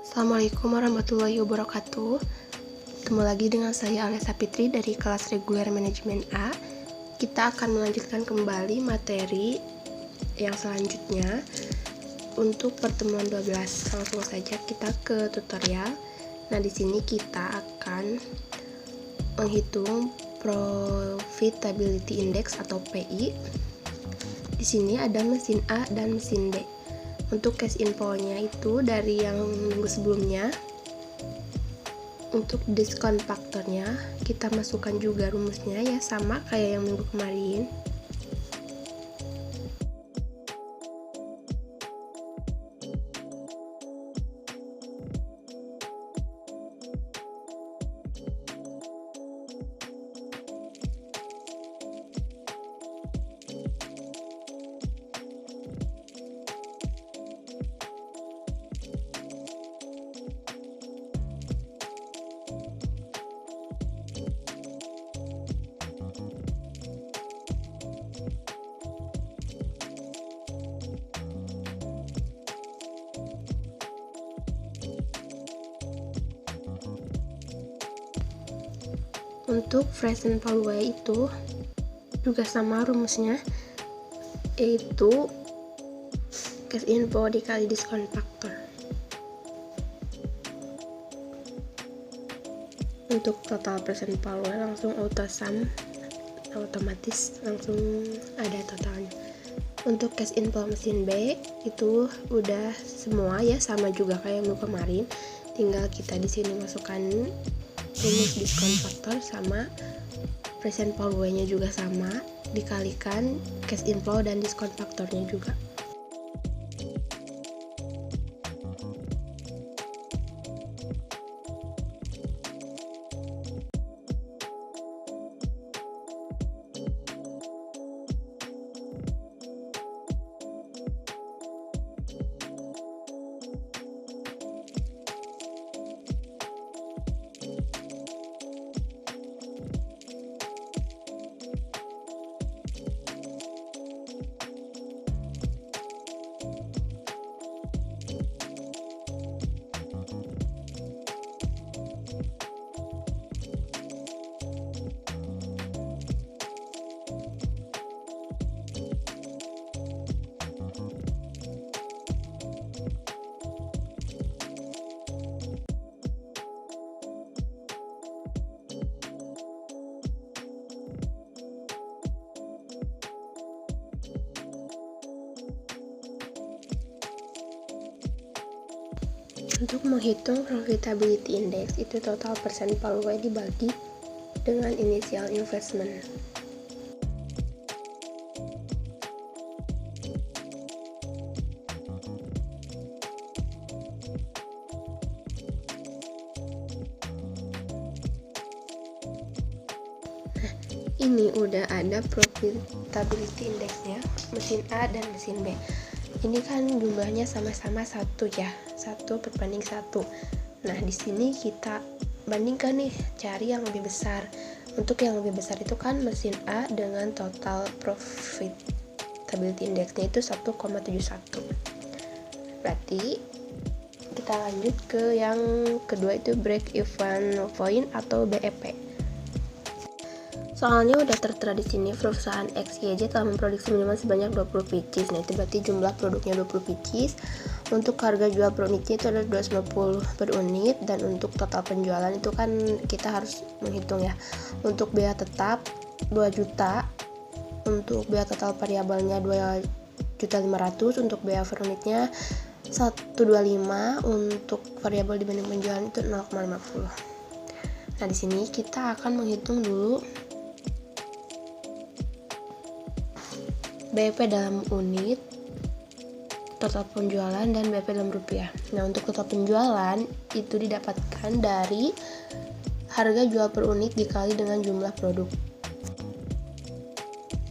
Assalamualaikum warahmatullahi wabarakatuh. Ketemu lagi dengan saya Alessa Fitri dari kelas reguler manajemen A. Kita akan melanjutkan kembali materi yang selanjutnya untuk pertemuan 12. Langsung saja kita ke tutorial. Nah, di sini kita akan menghitung profitability index atau PI. Di sini ada mesin A dan mesin B. Untuk cash inflow-nya itu dari yang minggu sebelumnya. Untuk diskon faktornya kita masukkan juga rumusnya ya, sama kayak yang minggu kemarin. Untuk present value itu juga sama rumusnya, yaitu cash inflow dikali diskon faktor. Untuk total present value langsung auto sum, otomatis langsung ada totalnya. Untuk cash inflow mesin B itu udah semua ya, sama juga kayak minggu kemarin, tinggal kita di sini masukkan rumus diskon faktor sama present value-nya juga sama, dikalikan cash inflow dan diskon faktornya juga. Untuk menghitung profitability index itu total persen value dibagi dengan initial investment. Nah, ini udah ada profitability indexnya mesin A dan mesin B. Ini kan jumlahnya sama-sama 1 ya, 1 berbanding 1. Nah, di sini kita bandingkan nih, cari yang lebih besar. Untuk yang lebih besar itu kan mesin A dengan total profitability indexnya itu 1,71. Berarti kita lanjut ke yang kedua, itu break even point atau BEP. Soalnya udah tertera di sini perusahaan XYZ telah memproduksi minuman sebanyak 20 pieces. Nah, itu berarti jumlah produknya 20 pieces. Untuk harga jual per unitnya itu adalah 250 per unit, dan untuk total penjualan itu kan kita harus menghitung ya. Untuk biaya tetap 2 juta, untuk biaya total variabelnya 2.500.000, untuk biaya per unitnya 125, untuk variabel dibanding penjualan itu 0,50. Nah, di sini kita akan menghitung dulu BP dalam unit, total penjualan, dan BP dalam rupiah. Nah, untuk total penjualan itu didapatkan dari harga jual per unit dikali dengan jumlah produk.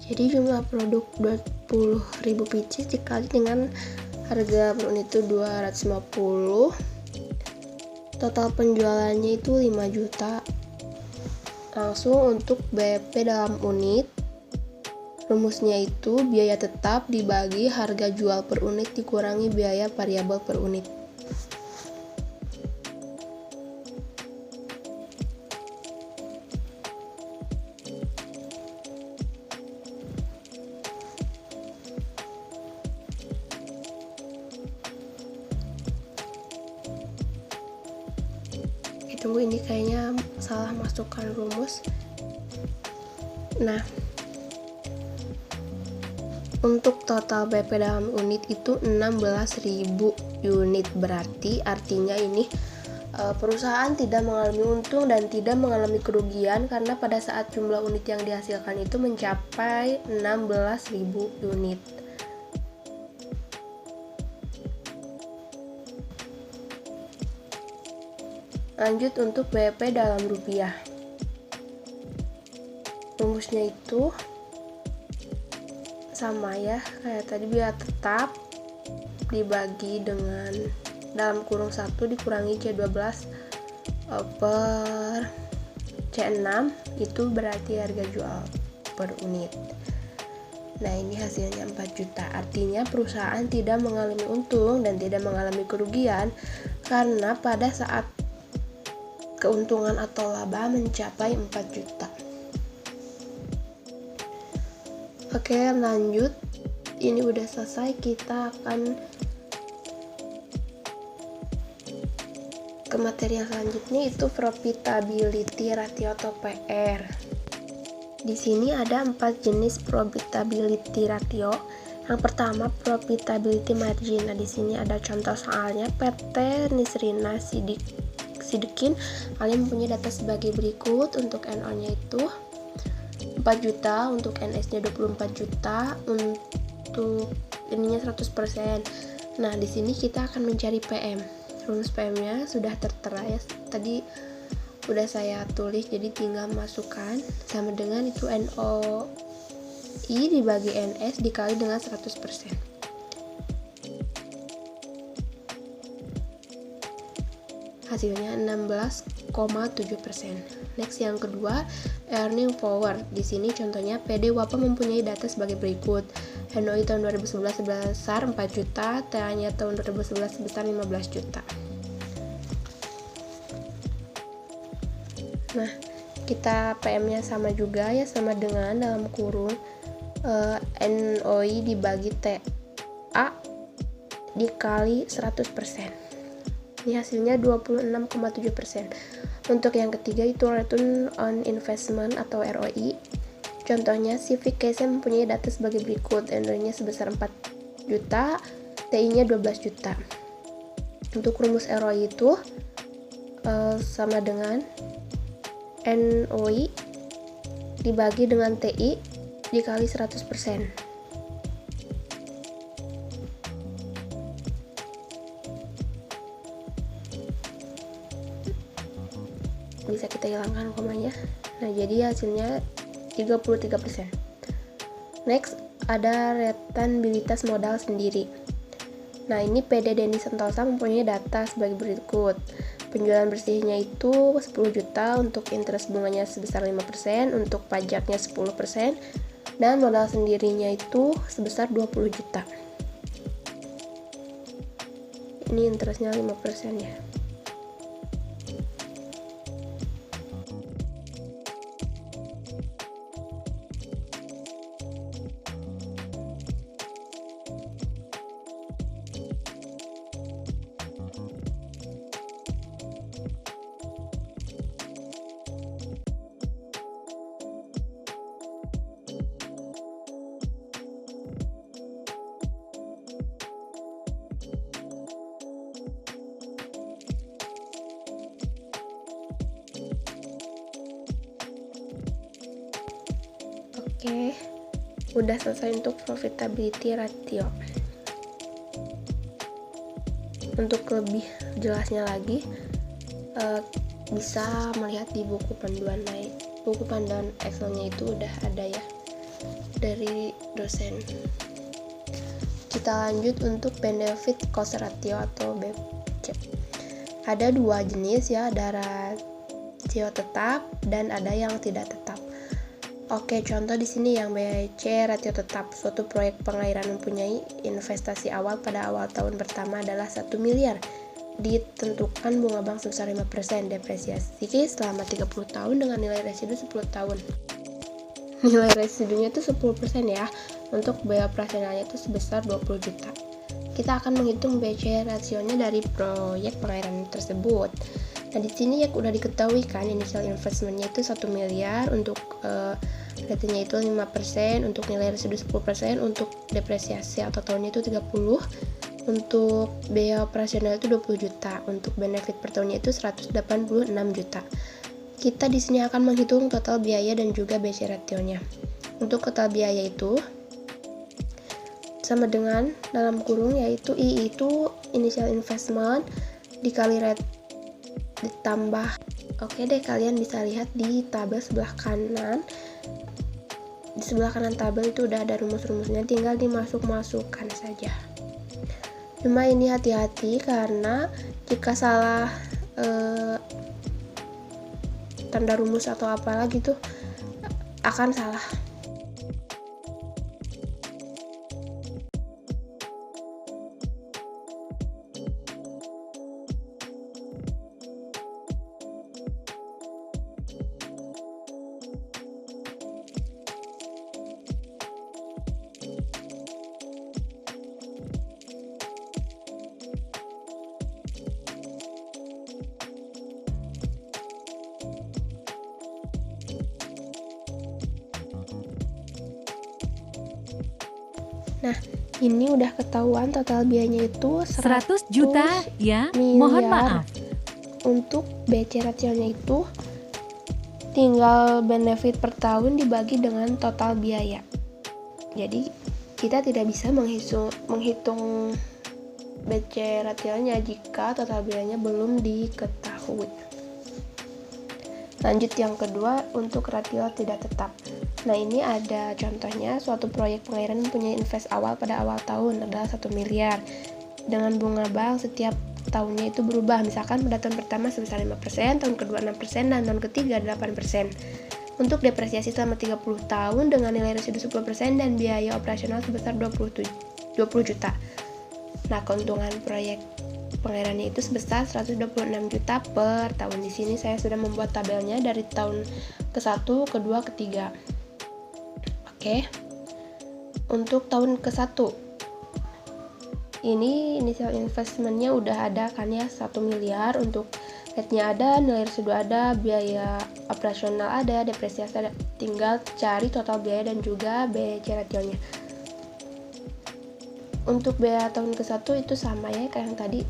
Jadi jumlah produk 20.000 pieces dikali dengan harga per unit itu 250. Total penjualannya itu 5 juta. Langsung untuk BP dalam unit, rumusnya itu biaya tetap dibagi harga jual per unit dikurangi biaya variabel per unit. Tunggu, ini kayaknya salah masukkan rumus. Nah, untuk total BP dalam unit itu 16.000 unit, berarti artinya ini perusahaan tidak mengalami untung dan tidak mengalami kerugian karena pada saat jumlah unit yang dihasilkan itu mencapai 16.000 unit. Lanjut untuk BP dalam rupiah. Rumusnya itu sama ya, kayak tadi, biaya tetap dibagi dengan dalam kurung 1 dikurangi C12 per C6, itu berarti harga jual per unit. Nah, ini hasilnya 4 juta. Artinya perusahaan tidak mengalami untung dan tidak mengalami kerugian karena pada saat keuntungan atau laba mencapai 4 juta. Oke, lanjut. Ini udah selesai, kita akan ke materi yang selanjutnya, itu profitability ratio atau PR. Di sini ada 4 jenis profitability ratio. Yang pertama, profitability margin. Nah, di sini ada contoh soalnya. PT Nisrina Sidekin, kalian mempunyai data sebagai berikut. Untuk NO-nya itu 4 juta, untuk NS-nya 24 juta, untuk ininya 100%. Nah, di sini kita akan mencari PM. Rumus PM-nya sudah tertera ya, tadi udah saya tulis, jadi tinggal masukkan sama dengan itu NOI dibagi NS dikali dengan 100%. Hasilnya 16,7%. Next, yang kedua, earning power. Di sini contohnya PD Wapa mempunyai data sebagai berikut. NOI tahun 2011 sebesar 4 juta, TA-nya tahun 2011 sebesar 15 juta. Nah, kita PM-nya sama juga ya, sama dengan dalam kurung NOI dibagi TA dikali 100%. Ini hasilnya 26,7%. Untuk yang ketiga itu return on investment atau ROI. Contohnya Civic Case mempunyai data sebagai berikut. NOI-nya sebesar 4 juta, TI-nya 12 juta. Untuk rumus ROI itu sama dengan NOI dibagi dengan TI dikali 100%. Bisa kita hilangkan komanya. Nah, jadi hasilnya 33%. Next, ada returnabilitas modal sendiri. Nah, ini PD Denny Sentosa mempunyai data sebagai berikut. Penjualan bersihnya itu 10 juta, untuk interest bunganya sebesar 5%, untuk pajaknya 10%, dan modal sendirinya itu sebesar 20 juta. Ini interestnya 5% ya. Oke, udah selesai untuk profitability ratio. Untuk lebih jelasnya lagi, bisa melihat di buku panduan buku panduan Excel-nya itu udah ada ya dari dosen. Kita lanjut untuk benefit cost ratio atau BC. Ada 2 jenis ya, ada ratio tetap dan ada yang tidak tetap. Oke, contoh di sini yang BC ratio tetap. Suatu proyek pengairan mempunyai investasi awal pada awal tahun pertama adalah 1 miliar. Ditentukan bunga bank sebesar 5%, depresiasi selama 30 tahun dengan nilai residu 10 tahun. Nilai residunya itu 10% ya. Untuk biaya operasionalnya itu sebesar 20 juta. Kita akan menghitung BC rasionya dari proyek pengairan tersebut. Nah, di sini ya udah diketahui kan initial investmentnya itu 1 miliar, untuk ratenya itu 5%, untuk nilai residu 10%, untuk depresiasi atau tahunnya itu 30, untuk biaya operasional itu 20 juta, untuk benefit per tahunnya itu 186 juta. Kita di sini akan menghitung total biaya dan juga BC ratio-nya. Untuk total biaya itu sama dengan dalam kurung, yaitu I itu initial investment dikali rate ditambah. Oke deh, kalian bisa lihat di tabel sebelah kanan. Di sebelah kanan tabel itu udah ada rumus-rumusnya, tinggal dimasuk-masukkan saja. Cuma ini hati-hati karena jika salah tanda rumus atau apalah gitu akan salah. Nah, ini udah ketahuan total biayanya itu 100 juta ya, miliar. mohon maaf. Untuk BC ratio-nya itu tinggal benefit per tahun dibagi dengan total biaya. Jadi kita tidak bisa menghitung BC ratio-nya jika total biayanya belum diketahui. Lanjut yang kedua, untuk rasio tidak tetap. Nah, ini ada contohnya, suatu proyek pengairan mempunyai invest awal pada awal tahun adalah 1 miliar. Dengan bunga bank setiap tahunnya itu berubah, misalkan pada tahun pertama sebesar 5%, tahun kedua 6%, dan tahun ketiga 8%. Untuk depresiasi selama 30 tahun dengan nilai residu 10% dan biaya operasional sebesar 20 juta. Nah, keuntungan proyek pengairannya itu sebesar 126 juta per tahun. Di sini saya sudah membuat tabelnya dari tahun ke-1, ke-2, ke-3. Oke. Untuk tahun ke-1 ini initial investmentnya udah ada kan ya, 1 miliar, untuk rate-nya ada, nilai residu ada, biaya operasional ada, depresiasi ada. Tinggal cari total biaya dan juga BC ratio-nya. Untuk biaya tahun ke-1 itu sama ya kayak yang tadi,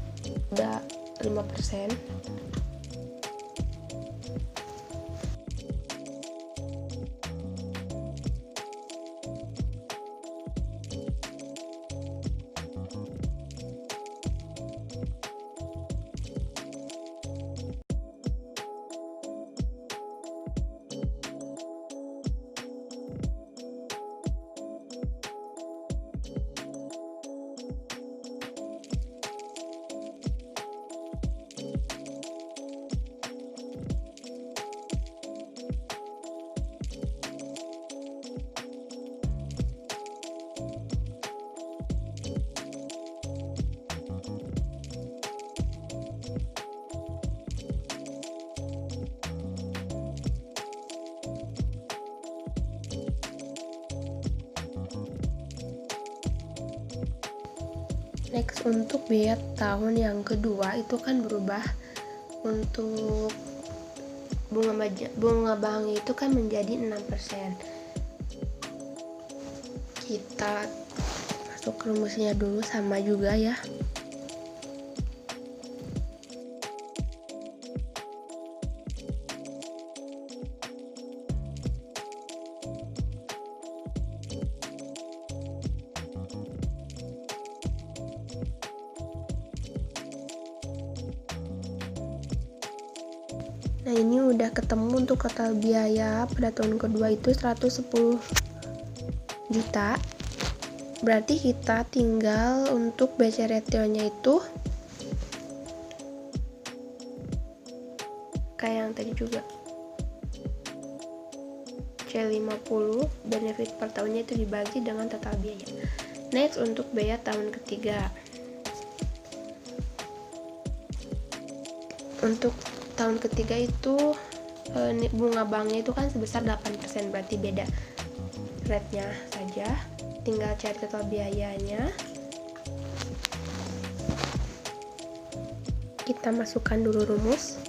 udah 5%. Next, untuk biaya tahun yang kedua itu kan berubah. Untuk bunga bank itu kan menjadi 6%. Kita masuk ke rumusnya dulu, sama juga ya. Nah, ini udah ketemu untuk total biaya pada tahun kedua itu 110 juta. Berarti kita tinggal untuk BC ratio-nya itu kayak yang tadi juga, C50, benefit per tahunnya itu dibagi dengan total biaya. Next, untuk biaya tahun ketiga. Untuk tahun ketiga itu bunga banknya itu kan sebesar 8%, berarti beda rate-nya saja. Tinggal cari total biayanya. Kita masukkan dulu rumus.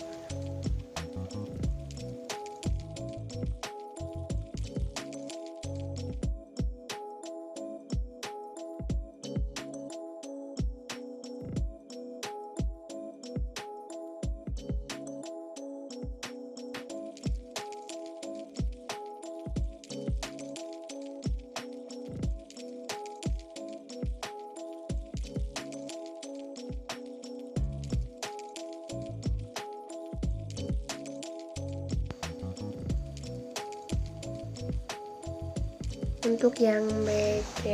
Untuk yang BC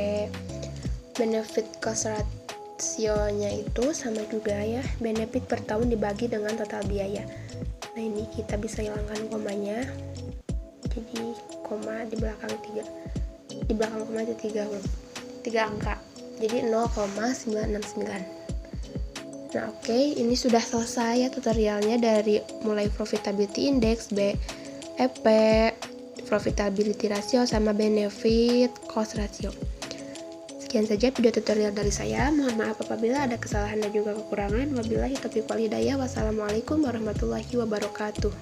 benefit cost ratio-nya itu sama juga ya, benefit per tahun dibagi dengan total biaya. Nah ini kita bisa hilangkan komanya, jadi koma di belakang koma itu 3 angka, jadi 0,969. Nah oke, ini sudah selesai ya tutorialnya dari mulai profitability index, BEP, profitability ratio, sama benefit cost ratio. Sekian saja video tutorial dari saya. Mohon maaf apabila ada kesalahan dan juga kekurangan. Wabillahi taufiq wal hidayah. Wassalamualaikum warahmatullahi wabarakatuh.